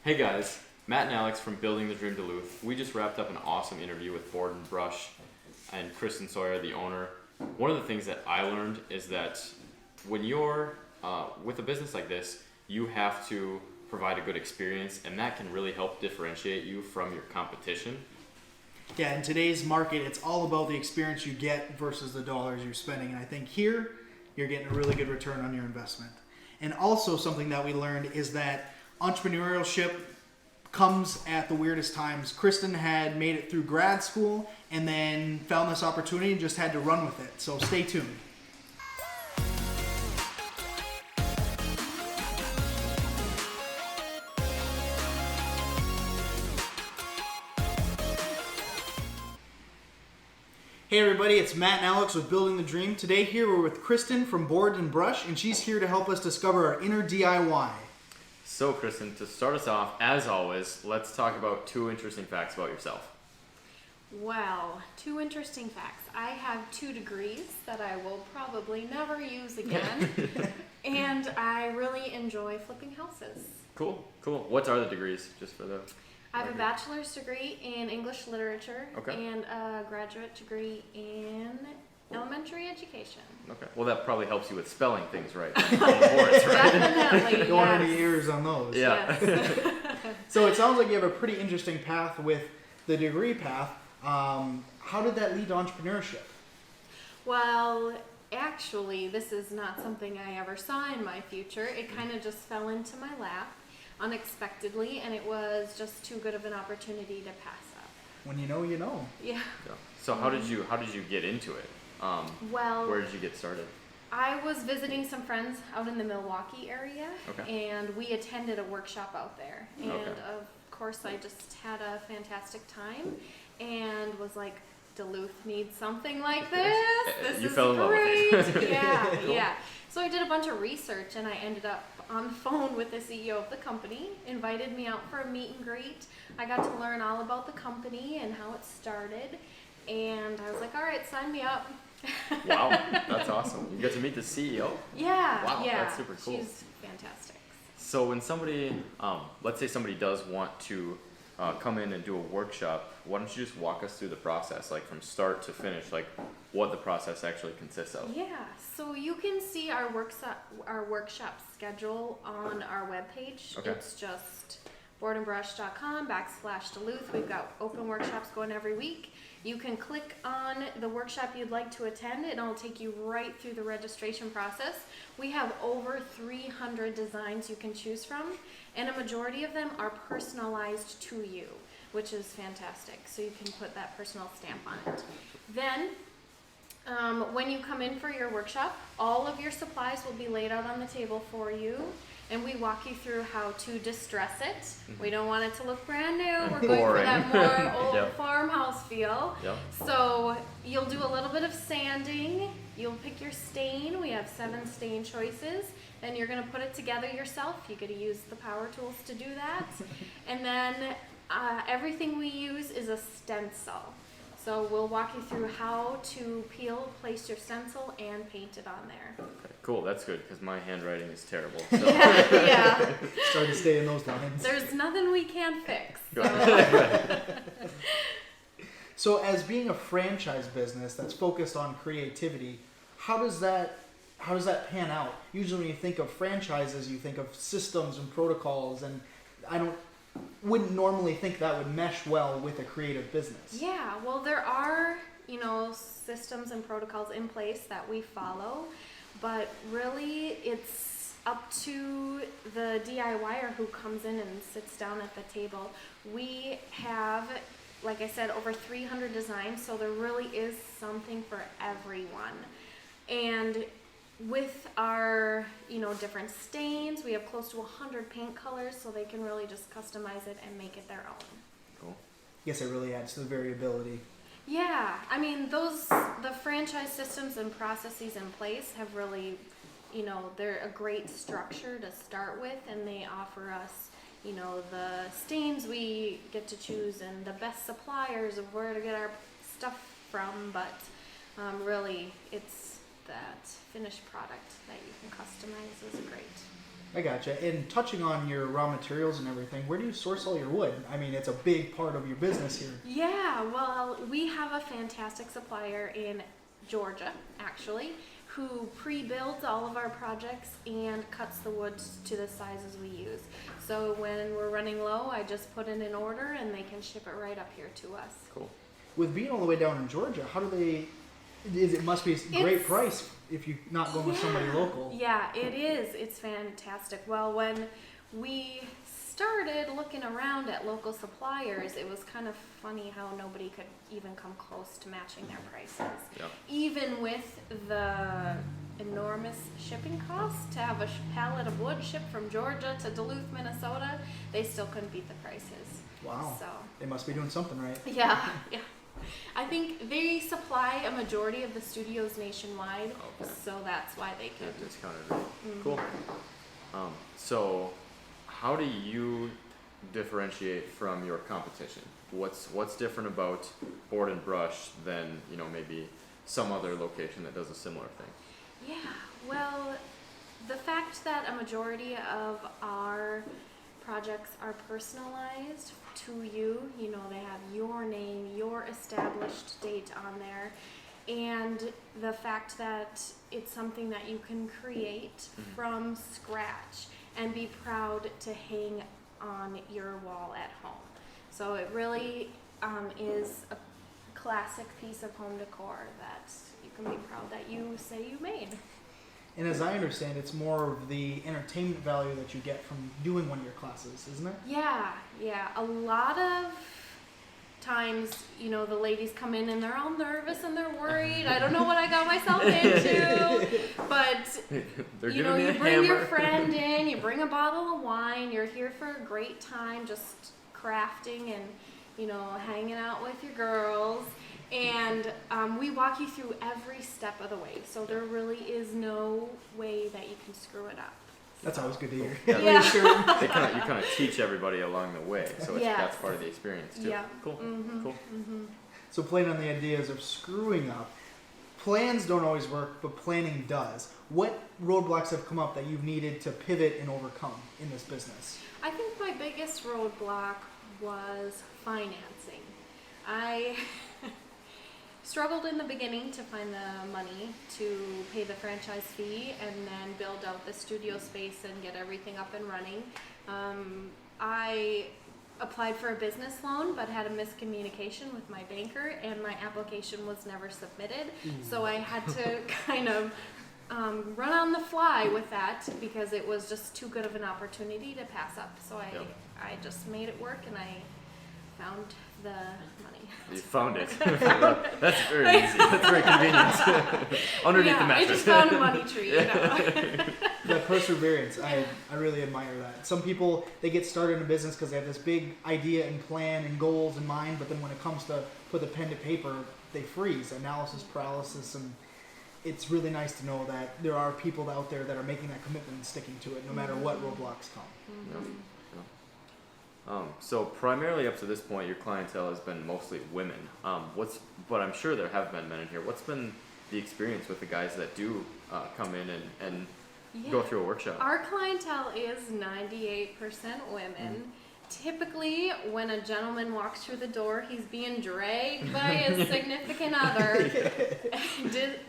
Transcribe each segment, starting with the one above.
Hey guys, Matt and Alex from Building the Dream Duluth. We just wrapped up an awesome interview with Board and Brush and Kristen Sawyer, the owner. One of the things that I learned is that when you're with a business like this, you have to provide a good experience, and that can really help differentiate you from your competition. Yeah, in today's market, it's all about the experience you get versus the dollars you're spending. And I think here, you're getting a really good return on your investment. And also something that we learned is that entrepreneurship comes at the weirdest times. Kristen had made it through grad school and then found this opportunity and just had to run with it. So stay tuned. Hey everybody, it's Matt and Alex with Building the Dream. Today here we're with Kristen from Board and Brush, and she's here to help us discover our inner DIY. So Kristen, to start us off, as always, let's talk about 2 interesting facts about yourself. Well, 2 interesting facts. I have 2 degrees that I will probably never use again, and I really enjoy flipping houses. Cool. What are the degrees, just for the... I have a bachelor's degree in English literature and a graduate degree in elementary education. Okay. Well, that probably helps you with spelling things right. On the boards, right? Definitely, Don't want yes. any ears on those. Yeah. Yes. So it sounds like you have a pretty interesting path with the degree path. How did that lead to entrepreneurship? Well, actually, this is not something I ever saw in my future. It kind of just fell into my lap unexpectedly, and it was just too good of an opportunity to pass up. When you know, you know. Yeah. So how did you get into it? Well, where did you get started? I was visiting some friends out in the Milwaukee area, Okay. and we attended a workshop out there. And Okay. of course, I just had a fantastic time and was like, Duluth needs something like this. This You is fell in love great. with it. Yeah, Cool. yeah. So I did a bunch of research, and I ended up on the phone with the CEO of the company, invited me out for a meet and greet. I got to learn all about the company and how it started, and I was like, all right, sign me up. Wow, that's awesome. You got to meet the CEO? Yeah, Wow, yeah. that's super cool. She's fantastic. So when somebody, let's say somebody does want to come in and do a workshop, why don't you just walk us through the process, like from start to finish, like what the process actually consists of? Yeah, so you can see our workshop schedule on our webpage. Okay. It's just boardandbrush.com/Duluth. We've got open workshops going every week. You can click on the workshop you'd like to attend, and it'll take you right through the registration process. We have over 300 designs you can choose from, and a majority of them are personalized to you, which is fantastic. So you can put that personal stamp on it. Then, when you come in for your workshop, all of your supplies will be laid out on the table for you, and we walk you through how to distress it. Mm-hmm. We don't want it to look brand new. We're going Boring. for that more old Yep. farmhouse feel. Yep. So you'll do a little bit of sanding. You'll pick your stain. We have 7 stain choices, and you're going to put it together yourself. You got to use the power tools to do that. And then everything we use is a stencil. So we'll walk you through how to peel, place your stencil, and paint it on there. Okay, cool, that's good, because my handwriting is terrible. So. Yeah. Started to stay in those lines. There's nothing we can't fix. So. So as being a franchise business that's focused on creativity, how does that pan out? Usually when you think of franchises, you think of systems and protocols, and wouldn't normally think that would mesh well with a creative business. Yeah, well, there are, systems and protocols in place that we follow, but really it's up to the DIYer who comes in and sits down at the table. We have, like I said, over 300 designs, so there really is something for everyone. And with our, different stains, we have close to 100 paint colors, so they can really just customize it and make it their own. Cool. Yes, it really adds to the variability. Yeah, I mean, the franchise systems and processes in place have really, they're a great structure to start with, and they offer us, the stains we get to choose and the best suppliers of where to get our stuff from, but really it's that finished product that you can customize is great. I gotcha. And touching on your raw materials and everything, where do you source all your wood? I mean, it's a big part of your business here. Yeah, well, we have a fantastic supplier in Georgia, actually, who pre-builds all of our projects and cuts the wood to the sizes we use. So when we're running low, I just put in an order and they can ship it right up here to us. Cool. With being all the way down in Georgia, how do they? It must be a great It's- price if you're not going with somebody local. Yeah, it is. It's fantastic. Well, when we started looking around at local suppliers, it was kind of funny how nobody could even come close to matching their prices. Yeah. Even with the enormous shipping costs to have a pallet of wood shipped from Georgia to Duluth, Minnesota, they still couldn't beat the prices. Wow. So, They must be doing something right. yeah, yeah. I think they supply a majority of the studios nationwide, Okay. so that's why they Yeah, can. discounted rate. Cool. So how do you differentiate from your competition? What's different about Board and Brush than, you know, maybe some other location that does a similar thing? Yeah, well, the fact that a majority of our projects are personalized to you, you know, they have your name, your established date on there, and the fact that it's something that you can create from scratch and be proud to hang on your wall at home. So it really is a classic piece of home decor that you can be proud that you say you made. And as I understand, it's more of the entertainment value that you get from doing one of your classes, isn't it? Yeah, yeah. A lot of times, you know, the ladies come in and they're all nervous and they're worried. I don't know what I got myself into. But, They're you giving know, me you a bring your hammer. friend in, you bring a bottle of wine, you're here for a great time just crafting and, you know, hanging out with your girls. And we walk you through every step of the way. So there really is no way that you can screw it up. That's always good to hear. Yeah. Yeah. Reassuring. You kind of teach everybody along the way, so Yes. that's part of the experience too. Yeah. Cool. Cool. So playing on the ideas of screwing up, plans don't always work, but planning does. What roadblocks have come up that you've needed to pivot and overcome in this business? I think my biggest roadblock was financing. I struggled in the beginning to find the money to pay the franchise fee and then build out the studio space and get everything up and running. I applied for a business loan but had a miscommunication with my banker and my application was never submitted. So I had to kind of run on the fly with that because it was just too good of an opportunity to pass up. So I just made it work and I found the money. You found it. That's very easy. That's very convenient. Underneath the mattress. I just found a money tree. You know? That perseverance, I really admire that. Some people, they get started in a business because they have this big idea and plan and goals in mind, but then when it comes to put the pen to paper, they freeze, analysis paralysis, and it's really nice to know that there are people out there that are making that commitment and sticking to it no matter what roadblocks come. Yeah. So primarily up to this point, your clientele has been mostly women. But I'm sure there have been men in here. What's been the experience with the guys that do come in and go through a workshop? Our clientele is 98% women. Typically, when a gentleman walks through the door, he's being dragged by his significant other.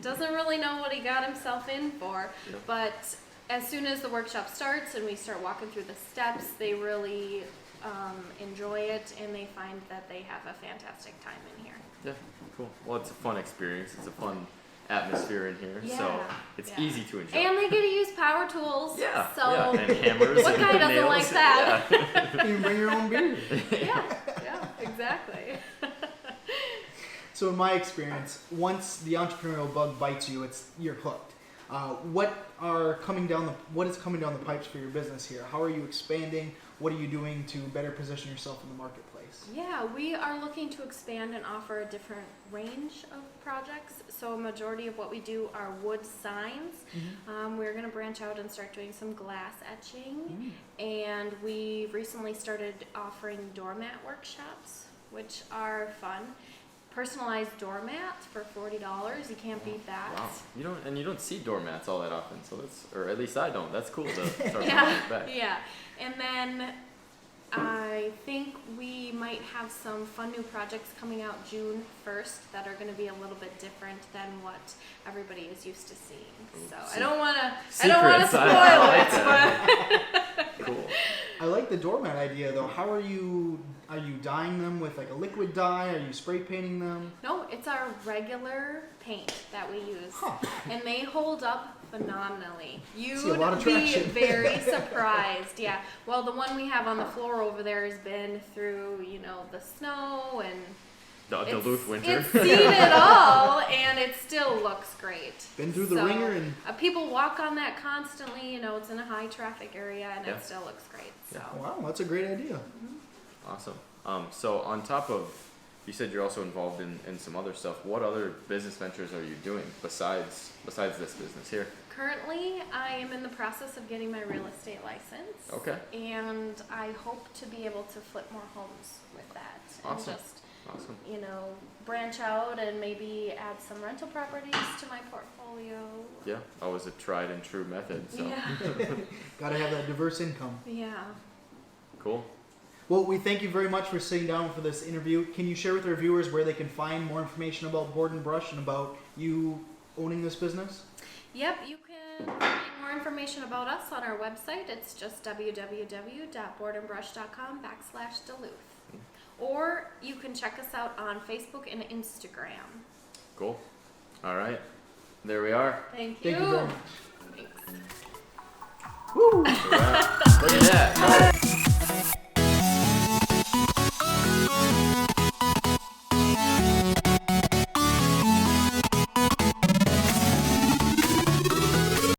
Doesn't really know what he got himself in for. Yeah. But as soon as the workshop starts and we start walking through the steps, they really enjoy it and they find that they have a fantastic time in here. Yeah, cool. Well, it's a fun experience. It's a fun atmosphere in here, so Yeah, it's yeah. easy to enjoy. And they get to use power tools. Yeah, So yeah, and hammers what and guy doesn't nails. like that? Yeah. You can bring your own beer. yeah, exactly. So in my experience, once the entrepreneurial bug bites you, you're hooked. What is coming down the pipes for your business here? How are you expanding? What are you doing to better position yourself in the marketplace? Yeah, we are looking to expand and offer a different range of projects. So a majority of what we do are wood signs. We're going to branch out and start doing some glass etching. And we recently started offering doormat workshops, which are fun. personalized doormat for $40. You can't beat that. Wow. You don't see doormats all that often, so that's, or at least I don't. That's cool to start Yeah, bringing back. yeah. And then I think we might have some fun new projects coming out June 1st that are going to be a little bit different than what everybody is used to seeing. So I don't want to Secrets. spoil I like it, that. but Cool. I like the doormat idea though. How are you dyeing them with like a liquid dye? Are you spray painting them? no, it's our regular paint that we use. Huh. And they hold up phenomenally. You See a lot would of be traction. very surprised. Yeah. Well, the one we have on the floor over there has been through, the snow and The Duluth winter. It's seen it all, and it still looks great. Been through the ringer and people walk on that constantly. It's in a high traffic area, and Yeah. it still looks great. So. wow, that's a great idea. Awesome. So on top of, you said you're also involved in some other stuff. What other business ventures are you doing besides this business here? Currently, I am in the process of getting my real estate license. Okay. And I hope to be able to flip more homes with that. Awesome. And just, Awesome. branch out and maybe add some rental properties to my portfolio. Yeah, always a tried and true method. So Yeah. Got to have that diverse income. Yeah. cool. Well, we thank you very much for sitting down for this interview. Can you share with our viewers where they can find more information about Board and Brush and about you owning this business? Yep, you can find more information about us on our website. It's just www.boardandbrush.com/Duluth. Or you can check us out on Facebook and Instagram. Cool. All right. There we are. Thank you. Thank you very much. Thanks. Woo! Look at that.